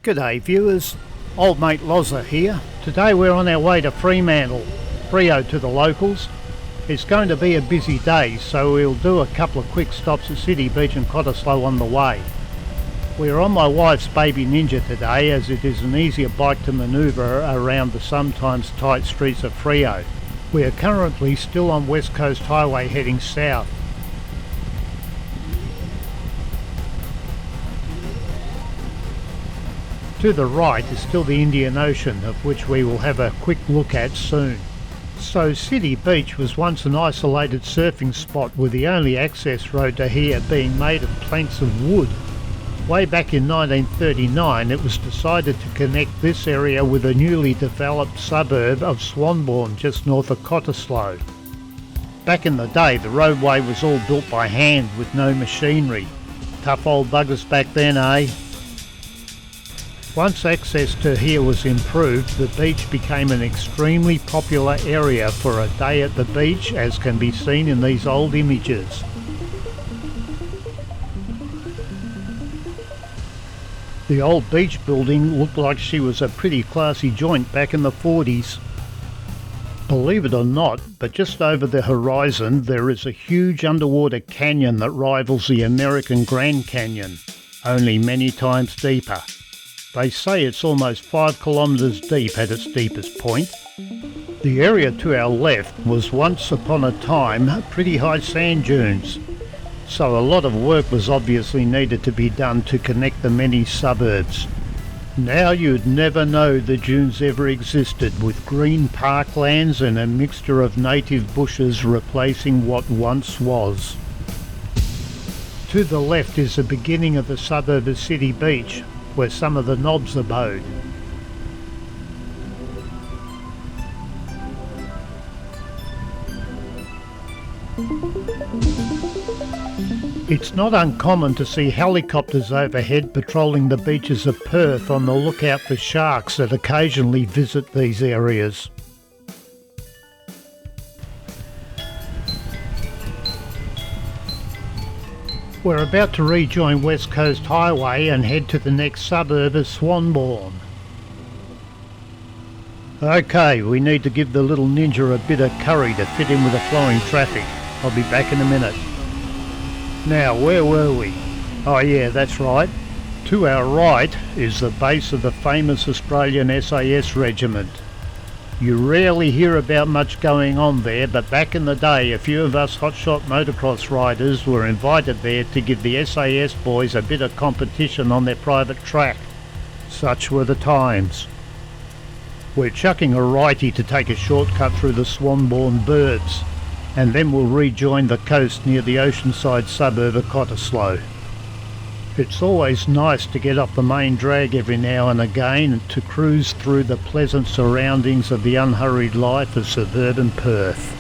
G'day viewers, old mate Loza here. Today we're on our way to Fremantle, Freo to the locals. It's going to be a busy day, so we'll do a couple of quick stops at City Beach and Cottesloe on the way. We're on my wife's baby Ninja today, as it is an easier bike to manoeuvre around the sometimes tight streets of Freo. We are currently still on West Coast Highway heading south. To the right is still the Indian Ocean, of which we will have a quick look at soon. So City Beach was once an isolated surfing spot, with the only access road to here being made of planks of wood. Way back in 1939 it was decided to connect this area with a newly developed suburb of Swanbourne just north of Cottesloe. Back in the day the roadway was all built by hand with no machinery. Tough old buggers back then, eh? Once access to here was improved, the beach became an extremely popular area for a day at the beach, as can be seen in these old images. The old beach building looked like she was a pretty classy joint back in the 40s. Believe it or not, but just over the horizon there is a huge underwater canyon that rivals the American Grand Canyon, only many times deeper. They say it's almost 5 kilometres deep at its deepest point. The area to our left was once upon a time pretty high sand dunes, so a lot of work was obviously needed to be done to connect the many suburbs. Now you'd never know the dunes ever existed, with green parklands and a mixture of native bushes replacing what once was. To the left is the beginning of the suburb of City Beach, where some of the knobs abode. It's not uncommon to see helicopters overhead patrolling the beaches of Perth on the lookout for sharks that occasionally visit these areas. We're about to rejoin West Coast Highway and head to the next suburb of Swanbourne. Okay, we need to give the little Ninja a bit of curry to fit in with the flowing traffic. I'll be back in a minute. Now, where were we? Oh yeah, that's right. To our right is the base of the famous Australian SAS regiment. You rarely hear about much going on there, but back in the day a few of us hotshot motocross riders were invited there to give the SAS boys a bit of competition on their private track. Such were the times. We're chucking a righty to take a shortcut through the Swanbourne Burbs, and then we'll rejoin the coast near the oceanside suburb of Cottesloe. It's always nice to get off the main drag every now and again and to cruise through the pleasant surroundings of the unhurried life of suburban Perth.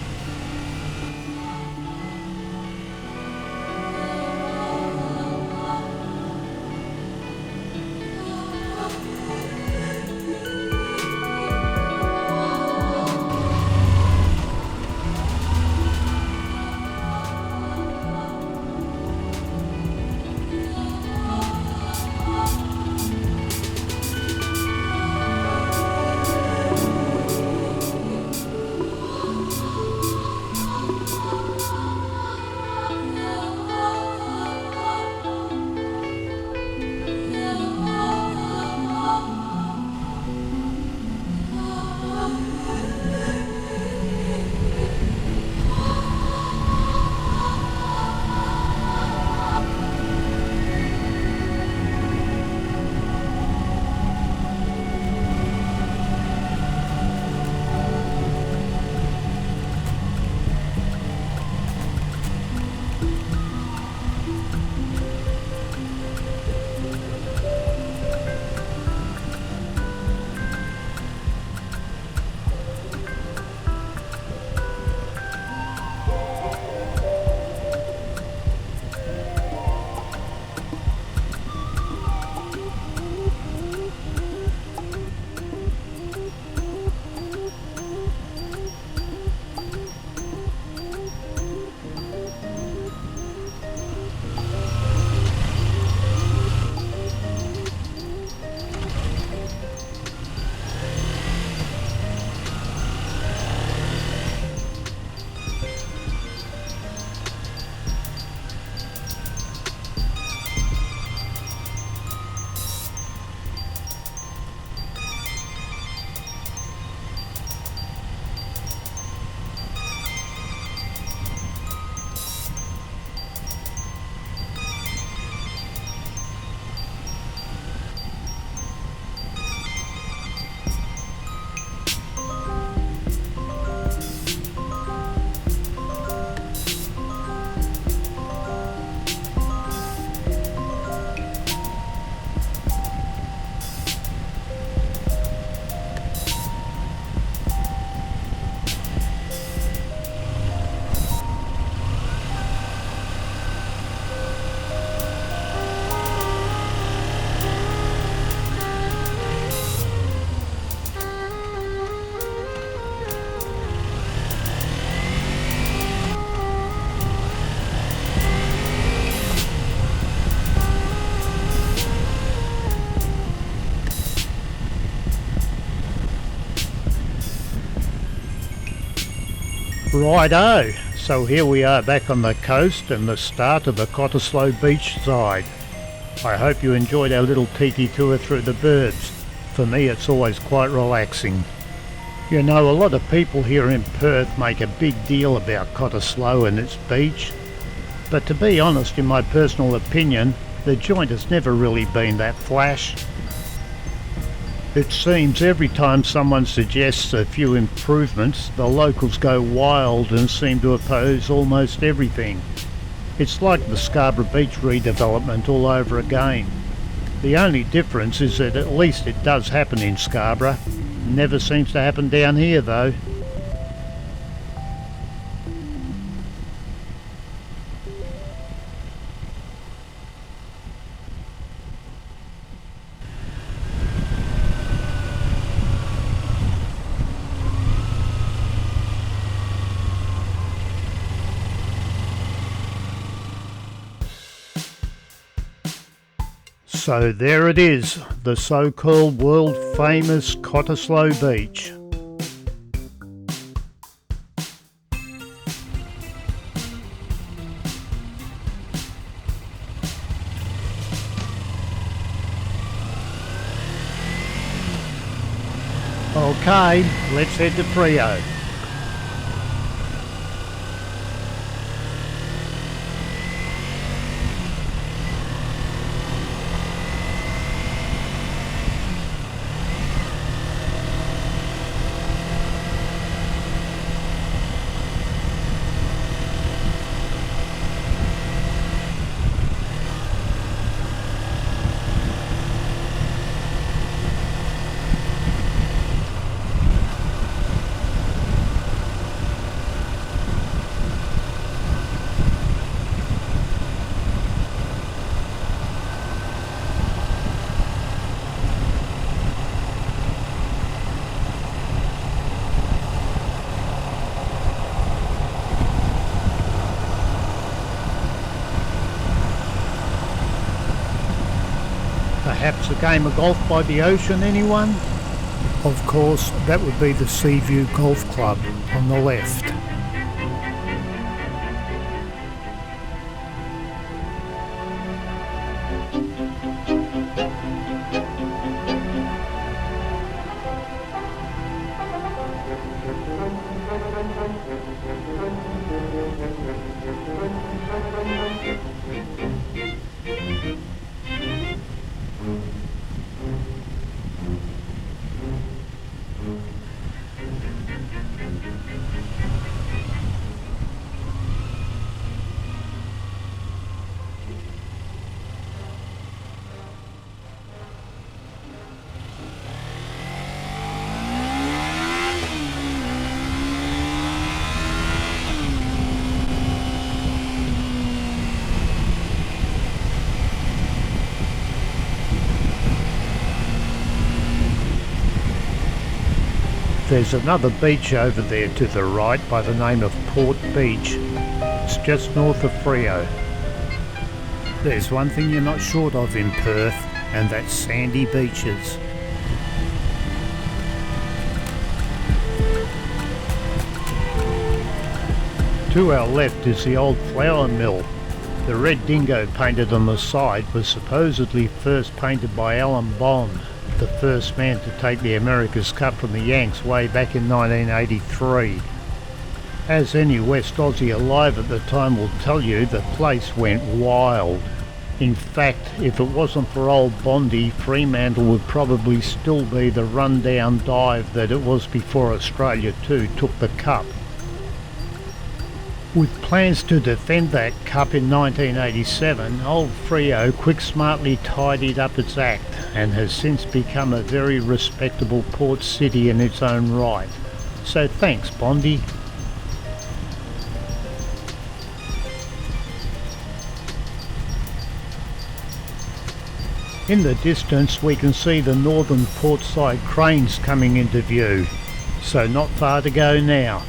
Righto, so here we are back on the coast and the start of the Cottesloe Beach side. I hope you enjoyed our little tiki tour through the birds. For me it's always quite relaxing. You know, a lot of people here in Perth make a big deal about Cottesloe and its beach, but to be honest, in my personal opinion, the joint has never really been that flash. It seems every time someone suggests a few improvements, the locals go wild and seem to oppose almost everything. It's like the Scarborough Beach redevelopment all over again. The only difference is that at least it does happen in Scarborough. Never seems to happen down here though. So there it is, the so-called world-famous Cottesloe Beach. Okay, let's head to Freo. Perhaps a game of golf by the ocean, anyone? Of course, that would be the Seaview Golf Club on the left. There's another beach over there to the right by the name of Port Beach. It's just north of Freo. There's one thing you're not short of in Perth, and that's sandy beaches. To our left is the old flour mill. The red dingo painted on the side was supposedly first painted by Alan Bond, the first man to take the America's Cup from the Yanks way back in 1983. As any West Aussie alive at the time will tell you, the place went wild. In fact, if it wasn't for old Bondy, Fremantle would probably still be the run-down dive that it was before Australia too took the Cup. With plans to defend that Cup in 1987, old Freo quick smartly tidied up its act and has since become a very respectable port city in its own right. So thanks, Bondy. In the distance we can see the northern portside cranes coming into view, so not far to go now.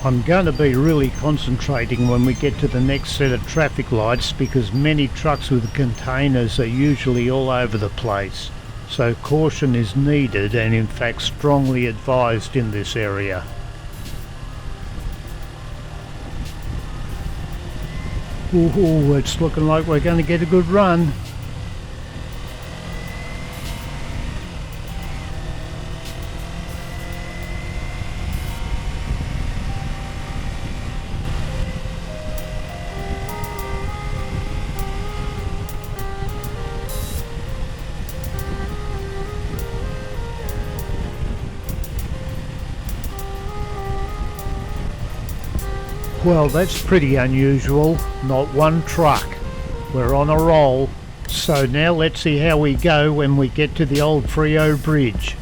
I'm going to be really concentrating when we get to the next set of traffic lights because many trucks with containers are usually all over the place. so caution is needed and in fact strongly advised in this area. Ooh, it's looking like we're going to get a good run. Well, that's pretty unusual. Not one truck. We're on a roll. So now let's see how we go when we get to the old Freo Bridge.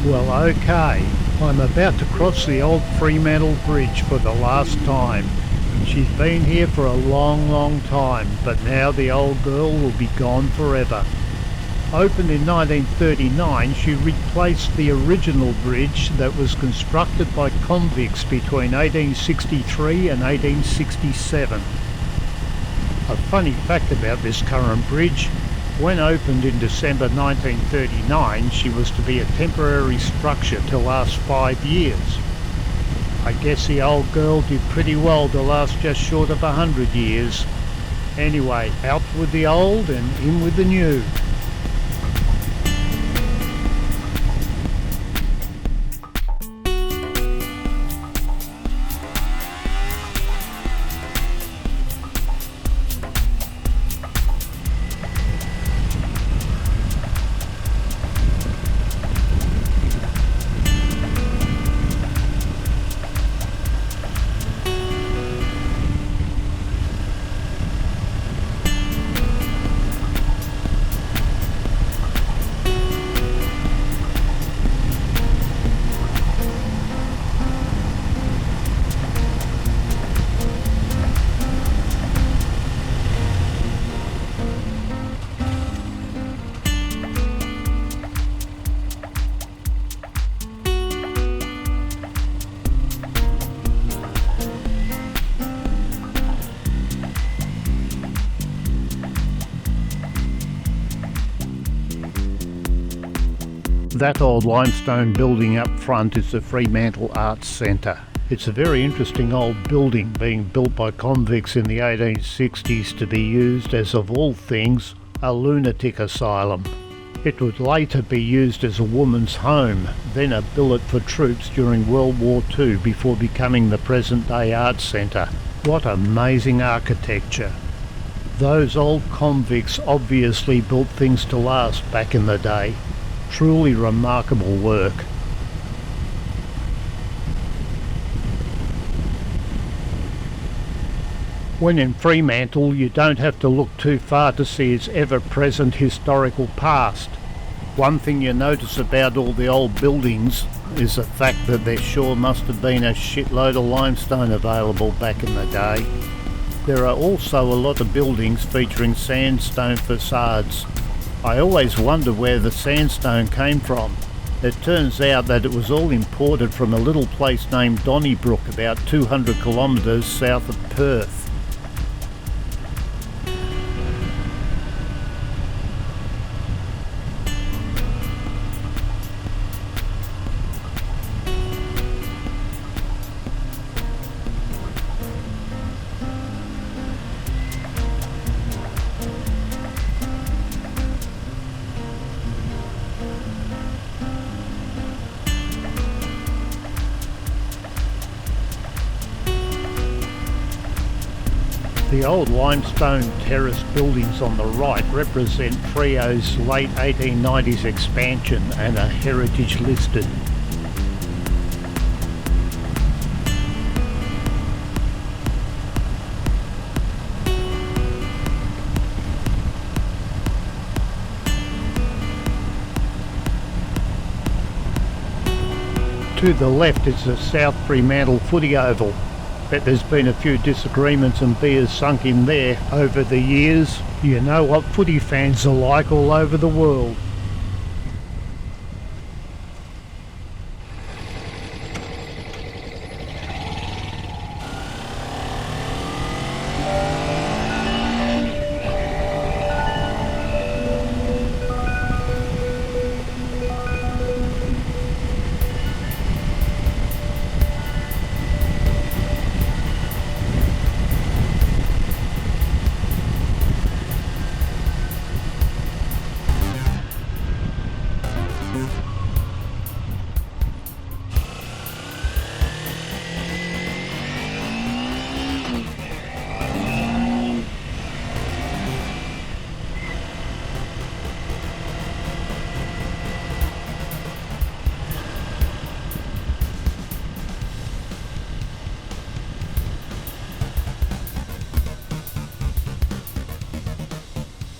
Well, okay, I'm about to cross the old Fremantle Bridge for the last time. She's been here for a long time, but now the old girl will be gone forever. Opened in 1939, she replaced the original bridge that was constructed by convicts between 1863 and 1867. A funny fact about this current bridge: when opened in December 1939, she was to be a temporary structure to last 5 years. I guess the old girl did pretty well to last just short of 100 years. Anyway, out with the old and in with the new. That old limestone building up front is the Fremantle Arts Centre. It's a very interesting old building, being built by convicts in the 1860s to be used as, of all things, a lunatic asylum. It would later be used as a woman's home, then a billet for troops during World War II before becoming the present-day arts centre. What amazing architecture! Those old convicts obviously built things to last back in the day. Truly remarkable work. When in Fremantle, you don't have to look too far to see its ever-present historical past. One thing you notice about all the old buildings is the fact that there sure must have been a shitload of limestone available back in the day. There are also a lot of buildings featuring sandstone facades. I always wonder where the sandstone came from. It turns out that it was all imported from a little place named Donnybrook, about 200 kilometres south of Perth. The old limestone terrace buildings on the right represent Freo's late 1890s expansion and are heritage listed. To the left is the South Fremantle Footy Oval. Bet there's been a few disagreements and beers sunk in there over the years. You know what footy fans are like all over the world.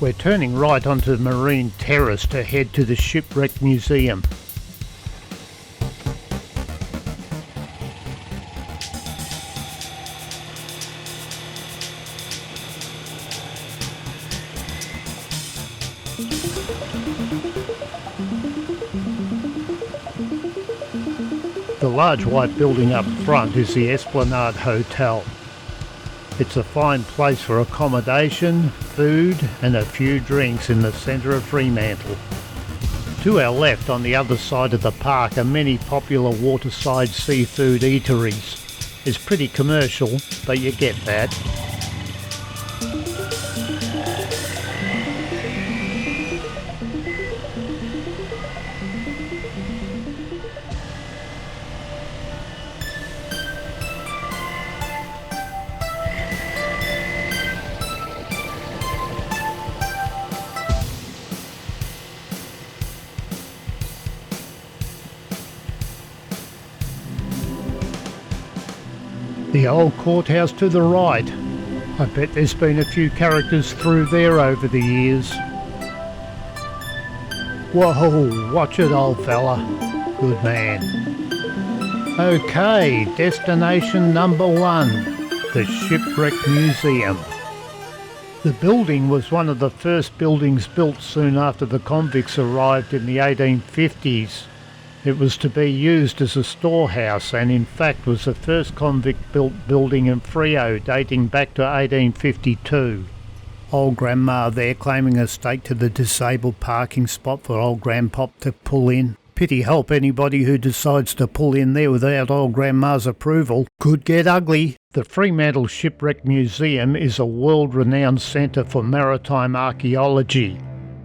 We're turning right onto the Marine Terrace to head to the Shipwreck Museum. The large white building up front is the Esplanade Hotel. It's a fine place for accommodation, food and a few drinks in the centre of Fremantle. To our left on the other side of the park are many popular waterside seafood eateries. It's pretty commercial, but you get that. The old courthouse to the right. I bet there's been a few characters through there over the years. Whoa, watch it, old fella. Good man. Okay, destination number 1, the Shipwreck Museum. The building was one of the first buildings built soon after the convicts arrived in the 1850s. It was to be used as a storehouse and in fact was the first convict-built building in Freo dating back to 1852. Old Grandma there claiming a stake to the disabled parking spot for old Grandpop to pull in. Pity help anybody who decides to pull in there without old Grandma's approval. Could get ugly. The Fremantle Shipwreck Museum is a world-renowned centre for maritime archaeology,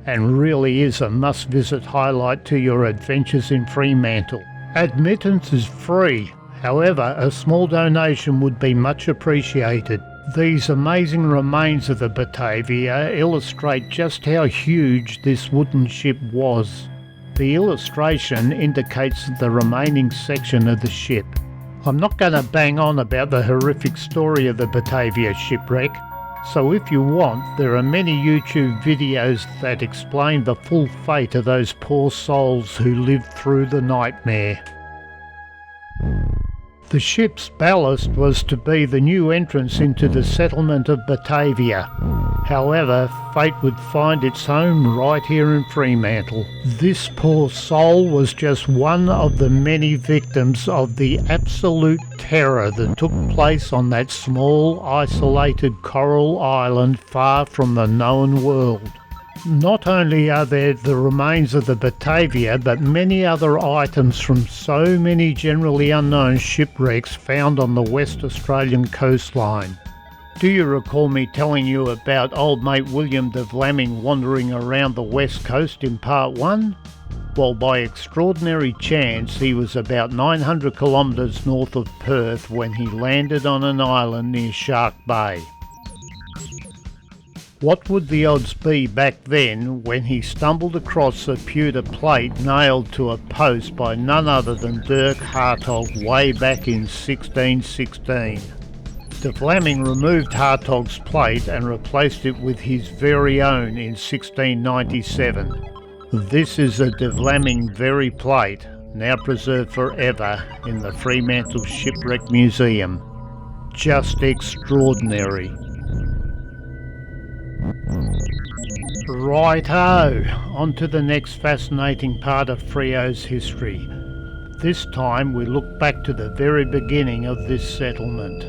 and really is a must-visit highlight to your adventures in Fremantle. Admittance is free, however a small donation would be much appreciated. These amazing remains of the Batavia illustrate just how huge this wooden ship was. The illustration indicates the remaining section of the ship. I'm not going to bang on about the horrific story of the Batavia shipwreck, so if you want, there are many YouTube videos that explain the full fate of those poor souls who lived through the nightmare. The ship's ballast was to be the new entrance into the settlement of Batavia. However, fate would find its home right here in Fremantle. This poor soul was just one of the many victims of the absolute terror that took place on that small, isolated coral island far from the known world. Not only are there the remains of the Batavia, but many other items from so many generally unknown shipwrecks found on the West Australian coastline. Do you recall me telling you about old mate William de Vlaming wandering around the west coast in part 1? Well, by extraordinary chance, he was about 900 kilometres north of Perth when he landed on an island near Shark Bay. What would the odds be back then when he stumbled across a pewter plate nailed to a post by none other than Dirk Hartog way back in 1616? De Vlaming removed Hartog's plate and replaced it with his very own in 1697. This is a De Vlaming very plate, now preserved forever in the Fremantle Shipwreck Museum. Just extraordinary. Righto, on to the next fascinating part of Freo's history. This time we look back to the very beginning of this settlement.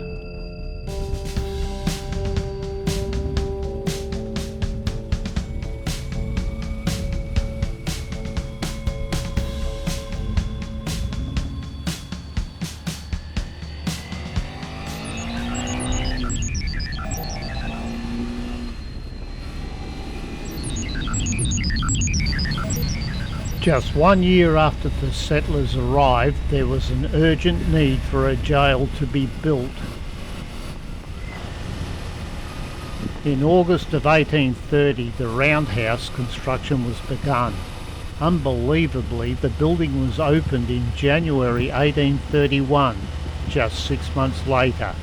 Just 1 year after the settlers arrived, there was an urgent need for a jail to be built. In August of 1830, the roundhouse construction was begun. Unbelievably, the building was opened in January 1831, just 6 months later.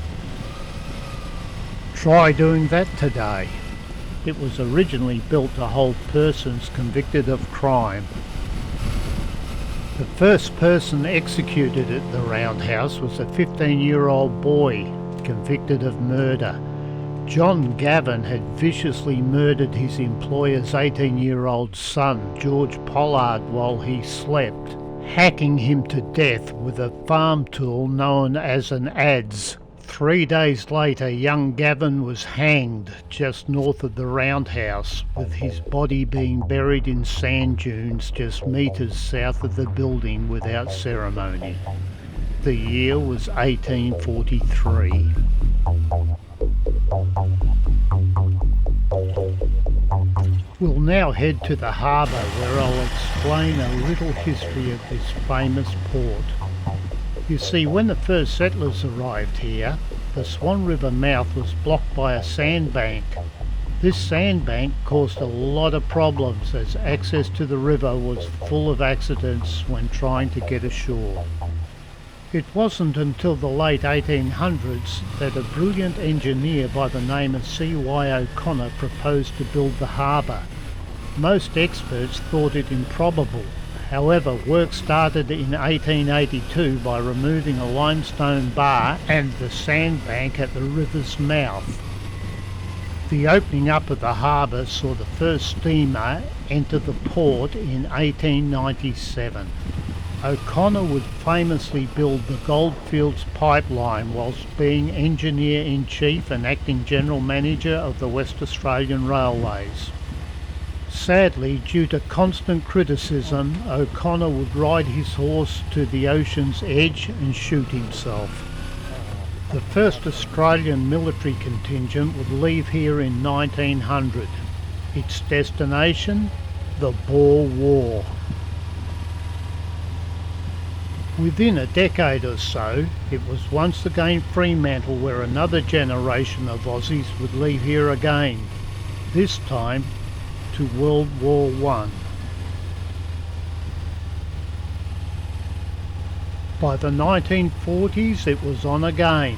Try doing that today. It was originally built to hold persons convicted of crime. The first person executed at the roundhouse was a 15-year-old boy convicted of murder. John Gavin had viciously murdered his employer's 18-year-old son, George Pollard, while he slept, hacking him to death with a farm tool known as an adze. 3 days later, young Gavin was hanged just north of the roundhouse, with his body being buried in sand dunes just metres south of the building without ceremony. The year was 1843. We'll now head to the harbour, where I'll explain a little history of this famous port. You see, when the first settlers arrived here, the Swan River mouth was blocked by a sandbank. This sandbank caused a lot of problems, as access to the river was full of accidents when trying to get ashore. It wasn't until the late 1800s that a brilliant engineer by the name of C.Y. O'Connor proposed to build the harbour. Most experts thought it improbable. However, work started in 1882 by removing a limestone bar and the sandbank at the river's mouth. The opening up of the harbour saw the first steamer enter the port in 1897. O'Connor would famously build the Goldfields Pipeline whilst being Engineer-in-Chief and Acting General Manager of the West Australian Railways. Sadly, due to constant criticism, O'Connor would ride his horse to the ocean's edge and shoot himself. The first Australian military contingent would leave here in 1900. Its destination? The Boer War. Within a decade or so, it was once again Fremantle where another generation of Aussies would leave here again, this time to World War I. By the 1940s it was on again.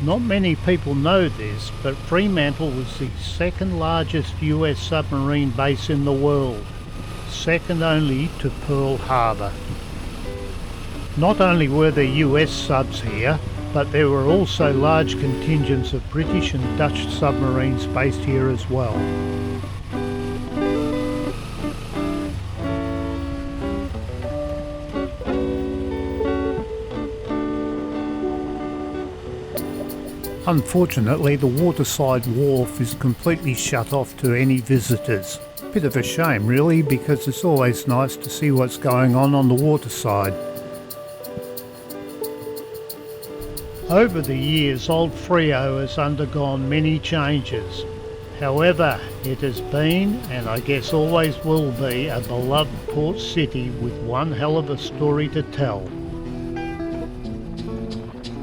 Not many people know this, but Fremantle was the second largest US submarine base in the world, second only to Pearl Harbor. Not only were there US subs here, but there were also large contingents of British and Dutch submarines based here as well. Unfortunately, the waterside wharf is completely shut off to any visitors. Bit of a shame really, because it's always nice to see what's going on the waterside. Over the years, Old Freo has undergone many changes. However, it has been, and I guess always will be, a beloved port city with one hell of a story to tell.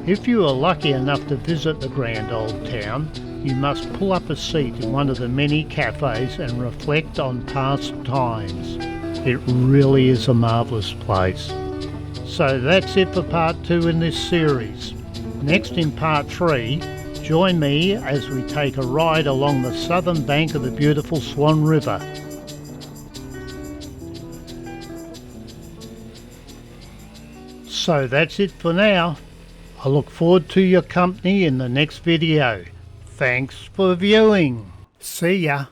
If you are lucky enough to visit the grand old town, you must pull up a seat in one of the many cafes and reflect on past times. It really is a marvellous place. So that's it for part 2 in this series. Next, in part 3, join me as we take a ride along the southern bank of the beautiful Swan River. So that's it for now. I look forward to your company in the next video. Thanks for viewing. See ya.